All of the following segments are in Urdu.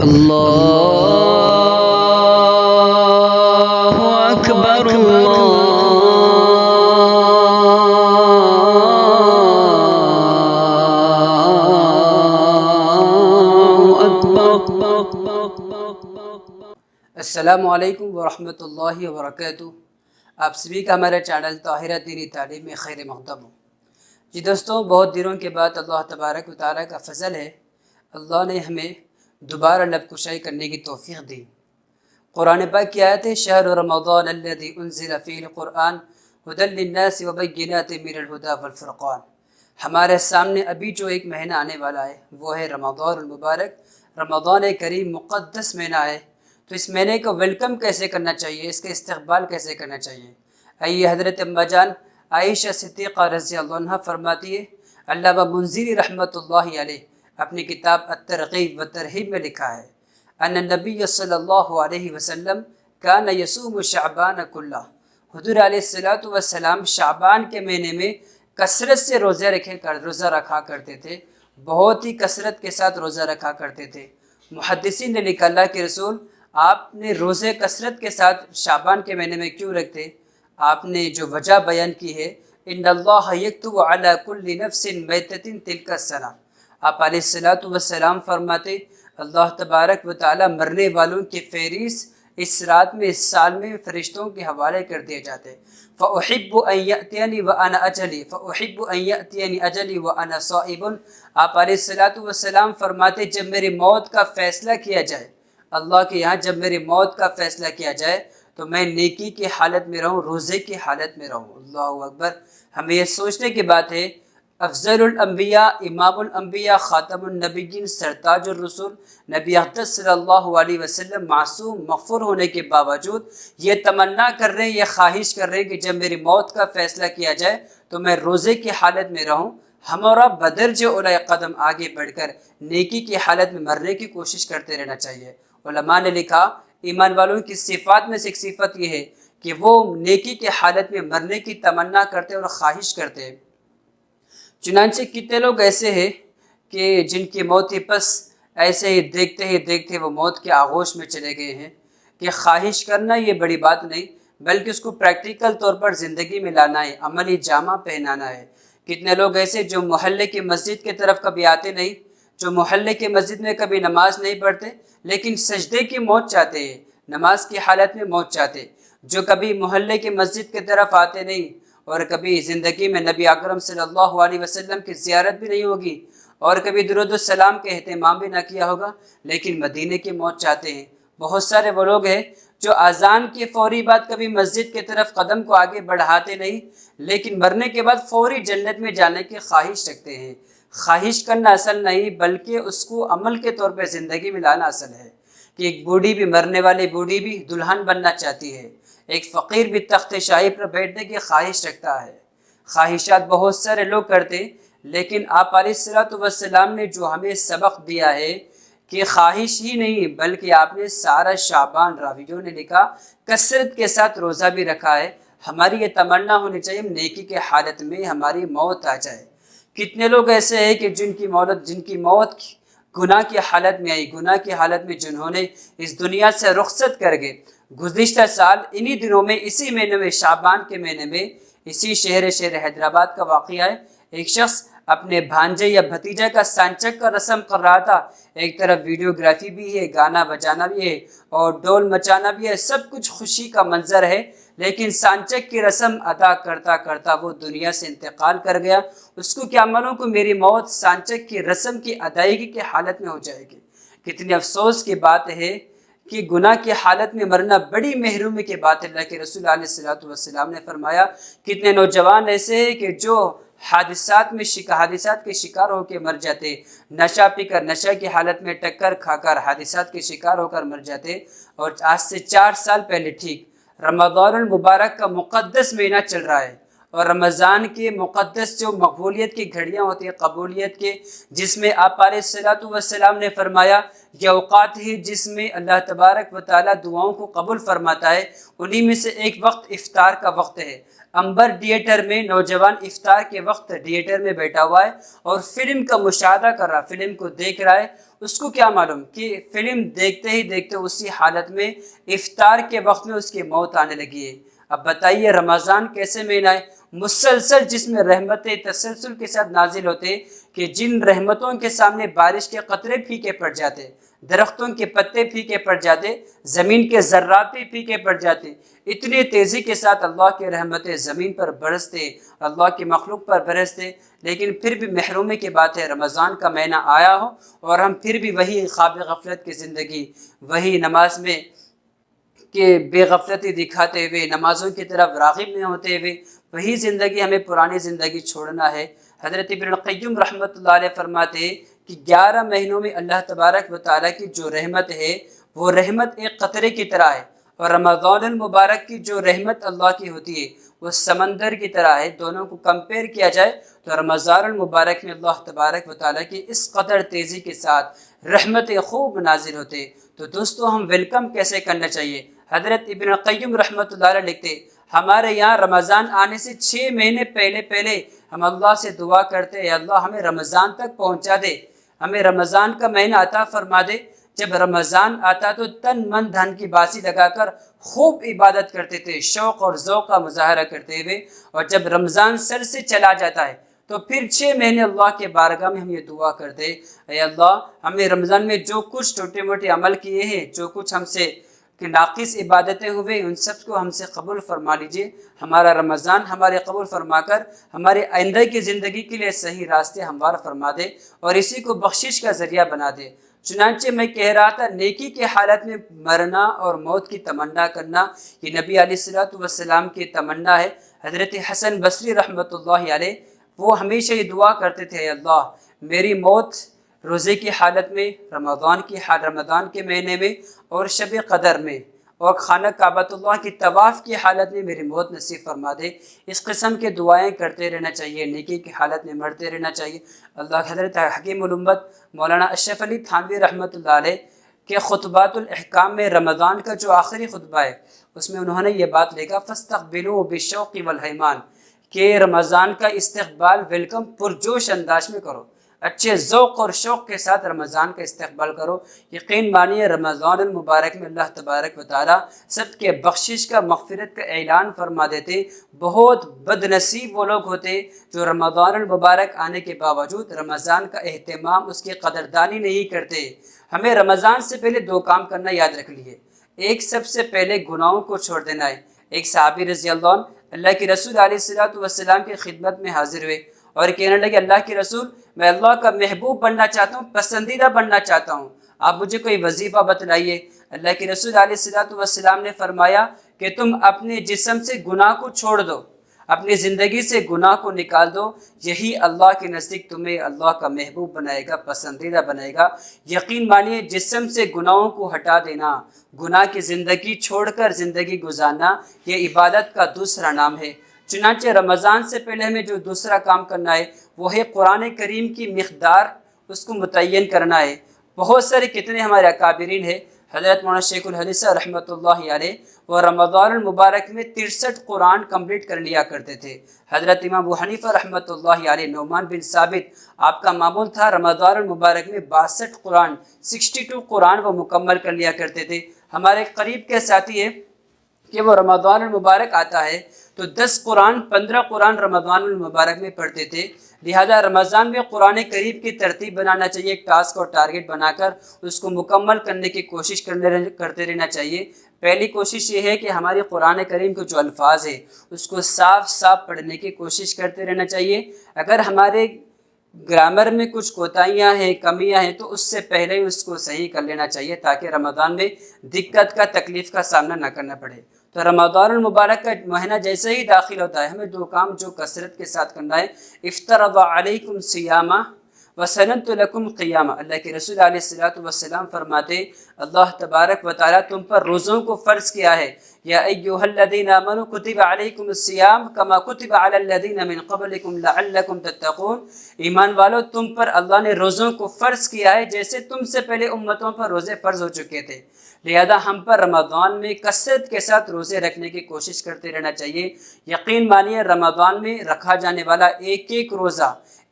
اللہ اکبر السلام علیکم ورحمۃ اللہ وبرکاتہ۔ آپ سبھی کا ہمارے چینل طاہرہ دینی تعلیم میں خیر مقدم ہو۔ جی دوستوں، بہت دنوں کے بعد اللہ تبارک و تعالیٰ کا فضل ہے، اللہ نے ہمیں دوبارہ لب کشائی کرنے کی توفیق دی۔ قرآن پاک کی آیت ہے شہر رمضان الذی انزل فیہ القرآن ھدی للناس وبینات من الھدی والفرقان۔ ہمارے سامنے ابھی جو ایک مہینہ آنے والا ہے وہ ہے رمضان المبارک، رمضان کریم مقدس مہینہ ہے۔ تو اس مہینے کو ویلکم کیسے کرنا چاہیے، اس کا استقبال کیسے کرنا چاہیے؟ آئیے حضرت اما جان عائشہ صدیقہ رضی اللہ عنہ فرماتی ہے، علامہ منذری رحمۃ اللہ علیہ اپنی کتاب الترغیب و ترہیب میں لکھا ہے ان النبی صلی اللہ علیہ وسلم کان یصوم شعبان کلہ، حضور علیہ السلام شعبان کے مہینے میں کثرت سے روزہ رکھا کرتے تھے، بہت ہی کثرت کے ساتھ روزہ رکھا کرتے تھے۔ محدثین نے لکھا اللہ کے رسول آپ نے روزے کثرت کے ساتھ شعبان کے مہینے میں کیوں رکھتے؟ آپ نے جو وجہ بیان کی ہے ان اللہ یکتب علی کل نفس میتۃ تلک السنہ، آپ علیہ السلام فرماتے اللہ تبارک و تعالی مرنے والوں کی فہرست اس رات میں، اس سال میں فرشتوں کے حوالے کر دیے جاتے۔ فأحب ان یأتینی وانا اجلی فأحب ان یأتینی اجلی وانا صائم، آپ علیہ السلام فرماتے جب میری موت کا فیصلہ کیا جائے، اللہ کے یہاں جب میری موت کا فیصلہ کیا جائے تو میں نیکی کی حالت میں رہوں، روزے کی حالت میں رہوں۔ اللہ اکبر۔ ہمیں یہ سوچنے کی بات ہے افضل الانبیاء، امام الانبیاء، خاتم النبیین، سرتاج الرسول نبی اقدس صلی اللہ علیہ وسلم معصوم مغفور ہونے کے باوجود یہ تمنا کر رہے ہیں، یہ خواہش کر رہے ہیں کہ جب میری موت کا فیصلہ کیا جائے تو میں روزے کی حالت میں رہوں۔ ہمارا بدرج اولی قدم آگے بڑھ کر نیکی کی حالت میں مرنے کی کوشش کرتے رہنا چاہیے۔ علماء نے لکھا ایمان والوں کی صفات میں سے ایک صفت یہ ہے کہ وہ نیکی کی حالت میں مرنے کی تمنا کرتے اور خواہش کرتے ہیں۔ چنانچہ کتنے لوگ ایسے ہیں کہ جن کی موت ہی پس ایسے ہی دیکھتے ہی دیکھتے وہ موت کے آغوش میں چلے گئے ہیں کہ خواہش کرنا یہ بڑی بات نہیں بلکہ اس کو پریکٹیکل طور پر زندگی میں لانا ہے، عملی جامہ پہنانا ہے۔ کتنے لوگ ایسے جو محلے کی مسجد کی طرف کبھی آتے نہیں، جو محلے کی مسجد میں کبھی نماز نہیں پڑھتے لیکن سجدے کی موت چاہتے ہیں، نماز کی حالت میں موت چاہتے، جو کبھی محلے کی مسجد کی طرف آتے نہیں اور کبھی زندگی میں نبی اکرم صلی اللہ علیہ وسلم کی زیارت بھی نہیں ہوگی اور کبھی درود السلام کے اہتمام بھی نہ کیا ہوگا لیکن مدینے کی موت چاہتے ہیں۔ بہت سارے وہ لوگ ہیں جو اذان کے فوری بعد کبھی مسجد کی طرف قدم کو آگے بڑھاتے نہیں لیکن مرنے کے بعد فوری جنت میں جانے کی خواہش رکھتے ہیں۔ خواہش کرنا اصل نہیں بلکہ اس کو عمل کے طور پہ زندگی میں لانا اصل ہے کہ ایک بوڑھی بھی، مرنے والی بوڑھی بھی دلہن بننا چاہتی ہے، ایک فقیر بھی تخت شاہی پر بیٹھنے کی خواہش رکھتا ہے۔ خواہشات بہت سارے لوگ کرتے لیکن آپ علیہ السلام نے جو ہمیں سبق دیا ہے کہ خواہش ہی نہیں بلکہ آپ نے سارا شعبان، راویوں نے لکھا کثرت کے ساتھ روزہ بھی رکھا ہے۔ ہماری یہ تمنا ہونی چاہیے نیکی کے حالت میں ہماری موت آ جائے۔ کتنے لوگ ایسے ہیں کہ جن کی موت گناہ کی حالت میں آئی، گناہ کی حالت میں جنہوں نے اس دنیا سے رخصت کر گئے۔ گزشتہ سال انہی دنوں میں، اسی مہینے میں، شعبان کے مہینے میں، اسی شہر حیدرآباد کا واقعہ ہے۔ ایک شخص اپنے بھانجے یا بھتیجا کا سانچک کا رسم کر رہا تھا، ایک طرف ویڈیوگرافی بھی ہے، گانا بجانا بھی ہے اور ڈول مچانا بھی ہے، سب کچھ خوشی کا منظر ہے، لیکن سانچک کی رسم ادا کرتا کرتا وہ دنیا سے انتقال کر گیا۔ اس کو کیا معلوم کہ میری موت سانچک کی رسم کی ادائیگی کی حالت میں ہو جائے گی۔ کتنی افسوس کی بات ہے کہ گناہ کی حالت میں مرنا بڑی محرومی کی بات ہے۔ اللہ کے رسول علیہ السلام نے فرمایا کتنے نوجوان ایسے ہیں کہ جو حادثات کے شکار ہو کے مر جاتے، نشہ پی کر، نشہ کی حالت میں ٹکر کھا کر حادثات کے شکار ہو کر مر جاتے۔ اور آج سے 4 سال پہلے ٹھیک رمضان المبارک کا مقدس مہینہ چل رہا ہے اور رمضان کے مقدس جو مقبولیت کی گھڑیاں ہوتی ہیں، قبولیت کے، جس میں آپ علیہ السلام نے فرمایا یہ اوقات ہی جس میں اللہ تبارک و تعالیٰ دعاؤں کو قبول فرماتا ہے، انہی میں سے ایک وقت افطار کا وقت ہے۔ امبر تھیٹر میں نوجوان افطار کے وقت تھیٹر میں بیٹھا ہوا ہے اور فلم کا مشاہدہ کر رہا، فلم کو دیکھ رہا ہے، اس کو کیا معلوم کہ فلم دیکھتے ہی دیکھتے اسی حالت میں افطار کے وقت میں اس کی موت آنے لگی ہے۔ اب بتائیے رمضان کیسے مہینہ ہے، مسلسل جس میں رحمتیں تسلسل کے ساتھ نازل ہوتے کہ جن رحمتوں کے سامنے بارش کے قطرے پھیکے پڑ جاتے، درختوں کے پتے پھیکے پڑ جاتے، زمین کے ذرات بھی پھیکے پڑ جاتے، اتنی تیزی کے ساتھ اللہ کے رحمتیں زمین پر برستے، اللہ کی مخلوق پر برستے، لیکن پھر بھی محرومی کی بات ہے رمضان کا مہینہ آیا ہو اور ہم پھر بھی وہی خواب غفلت کی زندگی، وہی نماز میں کہ بے غفلتی دکھاتے ہوئے، نمازوں کی طرف راغب نہ ہوتے ہوئے وہی زندگی، ہمیں پرانی زندگی چھوڑنا ہے۔ حضرت ابن القیم رحمۃ اللہ علیہ فرماتے ہیں کہ 11 مہینوں میں اللہ تبارک و تعالیٰ کی جو رحمت ہے وہ رحمت ایک قطرے کی طرح ہے، اور رمضان المبارک کی جو رحمت اللہ کی ہوتی ہے وہ سمندر کی طرح ہے۔ دونوں کو کمپیئر کیا جائے تو رمضان المبارک میں اللہ تبارک و تعالیٰ کی اس قدر تیزی کے ساتھ رحمتیں خوب نازل ہوتے۔ تو دوستو ہم ویلکم کیسے کرنا چاہیے؟ حضرت ابن القیم رحمۃ اللہ علیہ لکھتے ہمارے یہاں رمضان آنے سے 6 مہینے پہلے ہم اللہ سے دعا کرتے ہیں اللہ ہمیں رمضان تک پہنچا دے، ہمیں رمضان کا مہینہ عطا فرما دے۔ جب رمضان آتا تو تن من دھن کی باسی لگا کر خوب عبادت کرتے تھے، شوق اور ذوق کا مظاہرہ کرتے ہوئے، اور جب رمضان سر سے چلا جاتا ہے تو پھر 6 مہینے اللہ کے بارگاہ میں ہم یہ دعا کرتے اے اللہ ہمیں رمضان میں جو کچھ چھوٹے موٹے عمل کیے ہیں، جو کچھ ہم سے کہ ناقص عبادتیں ہوئے، ان سب کو ہم سے قبول فرما لیجئے، ہمارا رمضان ہمارے قبول فرما کر ہمارے آئندہ کی زندگی کے لیے صحیح راستے ہموار فرما دے اور اسی کو بخشش کا ذریعہ بنا دے۔ چنانچہ میں کہہ رہا تھا نیکی کے حالت میں مرنا اور موت کی تمنا کرنا یہ نبی علیہ السلام کی تمنا ہے۔ حضرت حسن بصری رحمۃ اللہ علیہ وہ ہمیشہ یہ دعا کرتے تھے اے اللہ میری موت روزے کی حالت میں، رمضان کے مہینے میں اور شب قدر میں اور خانہ کعبۃ اللہ کی طواف کی حالت میں میری موت نصیب فرما دے۔ اس قسم کے دعائیں کرتے رہنا چاہیے، نیکی کی حالت میں مرتے رہنا چاہیے۔ اللہ حضرت حکیم الامت مولانا اشرف علی تھانوی رحمۃ اللہ علیہ کے خطبات الاحکام میں رمضان کا جو آخری خطبہ ہے اس میں انہوں نے یہ بات لکھا فاستقبلوا بالشوق والحیمان کہ رمضان کا استقبال ویلکم پرجوش انداز میں کرو، اچھے ذوق اور شوق کے ساتھ رمضان کا استقبال کرو۔ یقین مانیے رمضان المبارک میں اللہ تبارک و تعالیٰ سب کے بخشش کا مغفرت کا اعلان فرما دیتے۔ بہت بد نصیب وہ لوگ ہوتے جو رمضان المبارک آنے کے باوجود رمضان کا اہتمام، اس کی قدردانی نہیں کرتے۔ ہمیں رمضان سے پہلے 2 کام کرنا یاد رکھ لیے۔ ایک سب سے پہلے گناہوں کو چھوڑ دینا ہے۔ ایک صحابی رضی اللہ عنہ اللہ کے رسول علیہ السلام کی خدمت میں حاضر ہوئے اور کہنے لگے اللہ کے رسول میں اللہ کا محبوب بننا چاہتا ہوں، پسندیدہ بننا چاہتا ہوں، آپ مجھے کوئی وظیفہ بتلائیے۔ اللہ کے رسول علیہ السلام نے فرمایا کہ تم اپنے جسم سے گناہ کو چھوڑ دو، اپنی زندگی سے گناہ کو نکال دو، یہی اللہ کے نزدیک تمہیں اللہ کا محبوب بنائے گا، پسندیدہ بنائے گا۔ یقین مانیے جسم سے گناہوں کو ہٹا دینا، گناہ کی زندگی چھوڑ کر زندگی گزارنا یہ عبادت کا دوسرا نام ہے۔ چنانچہ رمضان سے پہلے ہمیں جو دوسرا کام کرنا ہے وہ ہے قرآن کریم کی مقدار اس کو متعین کرنا ہے۔ بہت سارے کتنے ہمارے اکابرین ہیں، حضرت مولانا شیخ الحدیث رحمۃ اللہ علیہ وہ رمضان المبارک میں 63 قرآن کمپلیٹ کر لیا کرتے تھے۔ حضرت امام ابو حنیفہ رحمۃ اللہ علیہ، نعمان بن ثابت آپ کا معمول تھا رمضان المبارک میں 62 قرآن 62 قرآن وہ مکمل کر لیا کرتے تھے۔ ہمارے قریب کے ساتھی ہے کہ وہ رمضان المبارک آتا ہے تو 10 قرآن 15 قرآن رمضان المبارک میں پڑھتے تھے۔ لہذا رمضان میں قرآن کریم کی ترتیب بنانا چاہیے، ایک ٹاسک اور ٹارگٹ بنا کر اس کو مکمل کرنے کی کوشش کرتے رہنا چاہیے۔ پہلی کوشش یہ ہے کہ ہماری قرآن کریم کے جو الفاظ ہیں اس کو صاف صاف پڑھنے کی کوشش کرتے رہنا چاہیے۔ اگر ہمارے گرامر میں کچھ کوتاہیاں ہیں، کمیاں ہیں تو اس سے پہلے ہی اس کو صحیح کر لینا چاہیے تاکہ رمضان میں دقت کا تکلیف کا سامنا نہ کرنا پڑے۔ تو رمضان المبارک کا مہینہ جیسے ہی داخل ہوتا ہے ہمیں 2 کام جو کثرت کے ساتھ کرنا ہے۔ افترض علیکم صیامہ وَسَنَنْتُ لَكُمْ قِيَامًا، اللہ کے رسول علیہ الصلوۃ والسلام فرماتے اللہ تبارک و تعالیٰ تم پر روزوں کو فرض کیا ہے، یا ایھا الذین آمنوا کتب علیکم الصیام کما کتب علی الذین من قبلکم لعلکم تتقون، ایمان والو تم پر اللہ نے روزوں کو فرض کیا ہے جیسے تم سے پہلے امتوں پر روزے فرض ہو چکے تھے، لہذا ہم پر رمضان میں کثرت کے ساتھ روزے رکھنے کی کوشش کرتے رہنا چاہیے۔ یقین مانیے رمضان میں رکھا جانے والا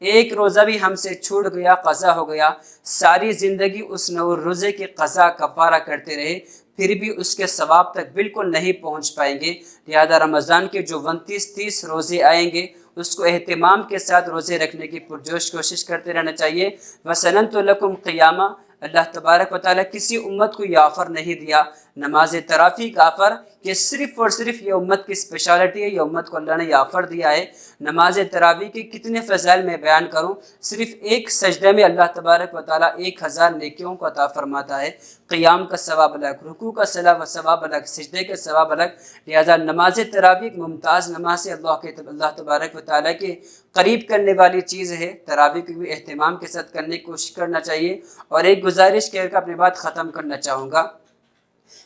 ایک روزہ بھی ہم سے چھوٹ گیا، قضا ہو گیا، ساری زندگی اس روزے کی قضا کفارہ کرتے رہے پھر بھی اس کے ثواب تک بالکل نہیں پہنچ پائیں گے۔ لہذا رمضان کے جو 29-30 روزے آئیں گے اس کو اہتمام کے ساتھ روزے رکھنے کی پرجوش کوشش کرتے رہنا چاہیے۔ وَسَنَنْتُ لَكُمْ قِيَامًا، اللہ تبارک و تعالیٰ کسی امت کو یہ آفر نہیں دیا نماز تراویح کا آفر کہ صرف اور صرف یہ امت کی اسپیشالٹی ہے، یہ امت کو اللہ نے یہ آفر دیا ہے۔ نماز تراویح کے کتنے فضائل میں بیان کروں، صرف ایک سجدے میں اللہ تبارک و تعالیٰ 1000 نیکیوں کو عطا فرماتا ہے، قیام کا ثواب الگ، رکوع کا ثواب الگ، سجدے کا ثواب الگ۔ لہذا نماز تراویح ایک ممتاز نماز ہے، اللہ تبارک و تعالیٰ کے قریب کرنے والی چیز ہے۔ تراویح کو بھی اہتمام کے ساتھ کرنے کی کوشش کرنا چاہیے۔ اور ایک گزارش کر کے اپنی بات ختم کرنا چاہوں گا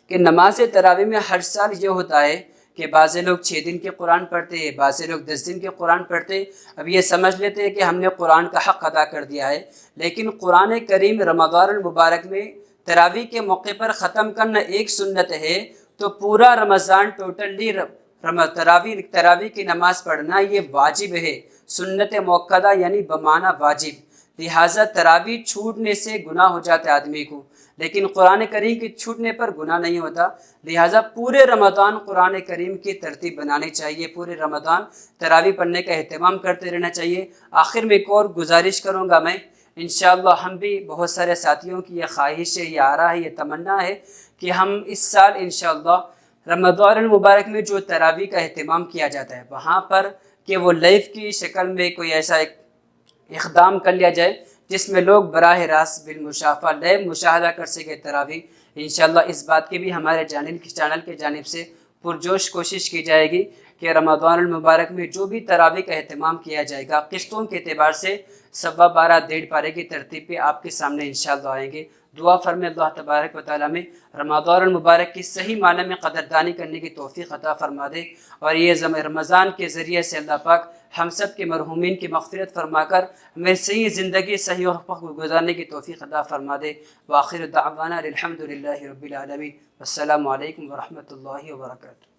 کہ نماز تراویح میں ہر سال یہ ہوتا ہے کہ بعض لوگ 6 دن کے قرآن پڑھتے ہیں، بعض لوگ 10 دن کے قرآن پڑھتے، اب یہ سمجھ لیتے ہیں کہ ہم نے قرآن کا حق ادا کر دیا ہے، لیکن قرآن کریم رمضان المبارک میں تراویح کے موقع پر ختم کرنا ایک سنت ہے، تو پورا رمضان ٹوٹلی تراویح کی نماز پڑھنا یہ واجب ہے، سنت موقدہ یعنی بمعنی واجب۔ لہٰذا تراویح چھوٹنے سے گناہ ہو جاتا ہے آدمی کو، لیکن قرآن کریم کی چھوٹنے پر گناہ نہیں ہوتا۔ لہٰذا پورے رمضان قرآن کریم کی ترتیب بنانی چاہیے، پورے رمضان تراویح پڑھنے کا اہتمام کرتے رہنا چاہیے۔ آخر میں ایک اور گزارش کروں گا میں، انشاءاللہ ہم بھی بہت سارے ساتھیوں کی یہ خواہش ہے، یہ آرا ہے، یہ تمنا ہے کہ ہم اس سال انشاءاللہ رمضان المبارک میں جو تراویح کا اہتمام کیا جاتا ہے وہاں پر کہ وہ لائیو کی شکل میں کوئی ایسا ایک اقدام کر لیا جائے جس میں لوگ براہ راست بالمشافہ لائیو مشاہدہ کر سکے تراویح۔ انشاءاللہ اس بات کی بھی ہمارے چینل کی جانب سے پرجوش کوشش کی جائے گی کہ رمضان المبارک میں جو بھی تراویح کا اہتمام کیا جائے گا قسطوں کے اعتبار سے 12.25 1.5 پارے کی ترتیب پہ آپ کے سامنے انشاءاللہ آئیں گے۔ دعا فرمائے اللہ تبارک و تعالیٰ میں رمضان المبارک کی صحیح معنی میں قدردانی کرنے کی توفیق عطا فرما دے، اور یہ رمضان کے ذریعے سے اللہ پاک ہم سب کے مرحومین کی مغفرت فرما کر ہمیں صحیح زندگی صحیح وقت گزارنے کی توفیق عطا فرما دے۔ وآخر دعوانا الحمد للہ رب العالمین، السلام علیکم ورحمۃ اللہ وبرکاتہ۔